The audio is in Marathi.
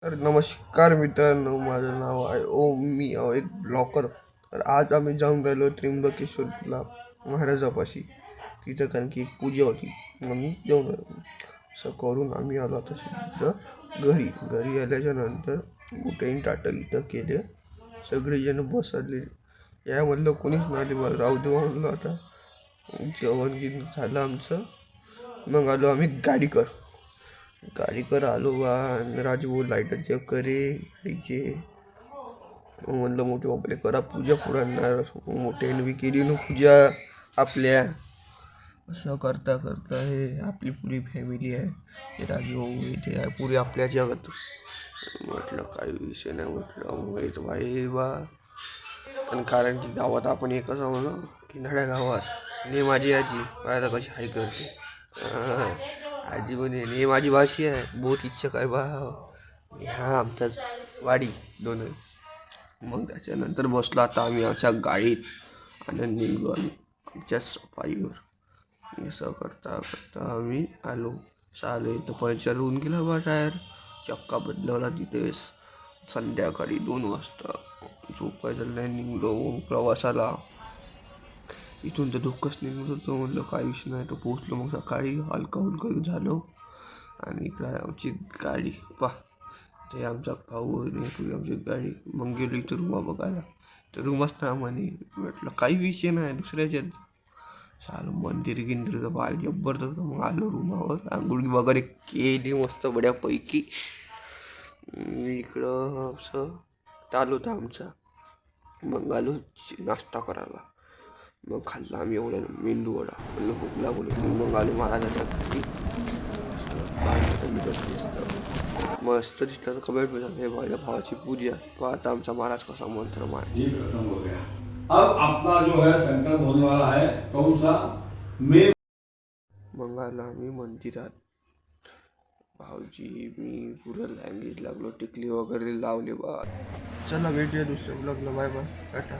तर नमस्कार मित्रांनो, माझं नाव आहे ओम. मी एक ब्लॉकर. तर आज आम्ही जाऊन राहिलो त्र्यंबकेश्वरला महाराजापाशी. तिथं कारण की एक पूजा होती म्हणून जाऊन राहिलो. असं करून आम्ही आलो आता सिद्ध घरी आल्याच्या नंतर कुठेही टाटं इटं केले. सगळेजण बसले. यामधलं कोणीच नाही बा, राहू दे म्हणलं. आता जेवण गिन झालं आमचं. मग आलो आम्ही गाडीकर आलो बा. राजभाऊ लाईट चेक करे गाडीचे. म्हणलं मोठे बापले करा पूजा पुराणार. मोठ्याने बी केली ना पूजा आपल्या. असं करता करता हे आपली पुरी फॅमिली आहे. हे राजभाऊ इथे आहे पुरी आपल्या जगात. म्हटलं काही विषय नाही. म्हटलं येतो बाई बा. आणि कारण की गावात आपण एकच आहो ना, किनाड्या गावात. ने माझी आजी पाहायला कशी हाय करते. आजी म्हणे ने माझी भाषी आहे बहुत इच्छा काय बा. हा आमचा वाडी दोन. मग त्याच्यानंतर बसलो आता आम्ही आमच्या गाडीत आणि निघलो आम्ही आमच्या सफाईवर. असं करता करता आम्ही आलो. तर पंचर होऊन गेला बा टायर. चक्का बदलवला तिथेच. संध्याकाळी 2 वाजता झोपायचं नाही निघलो प्रवासाला. इथून तर धुक्कच निघत होतो. म्हणलं काही विषय नाही. तर पोहोचलो मग सकाळी हलका हुलका झालो. आणि इकडं आमची गाडी पा. ते आमचा भाऊ आमची गाडी. मग गेलो इथं रूमा बघायला. तर रूमच ना म्हणे. म्हटलं काही विषय नाही दुसऱ्याच्यात. चालू मंदिर गिंदिर पाहिलं जबरदस्त. मग आलो रूमावर. आंघोळ वगैरे केली मस्त बड्यापैकी. इकडं असं चालू होतं आमचा. मग आलो नाश्ता करायला. मग खाल्ला आम्ही एवढ्या मेंदू वडा. म्हणलं भूक लागून होती. मग आलो महाराजाच्या घरी. मस्त दिसतं कमेंट में हे माझ्या भावाची पूजा. पाहता आमचा महाराज कसा मंत्र मारतो. अब अपना जो है संकल्प होने वाला है कौन सा मे. मग आलो आम्ही मंदिरात. भाऊजी मी पुरं लँग्वेज लागलो. टिकली वगैरे लावले बा. चला भेटूया दुसऱ्या ब्लॉगला. Bye bye Tata.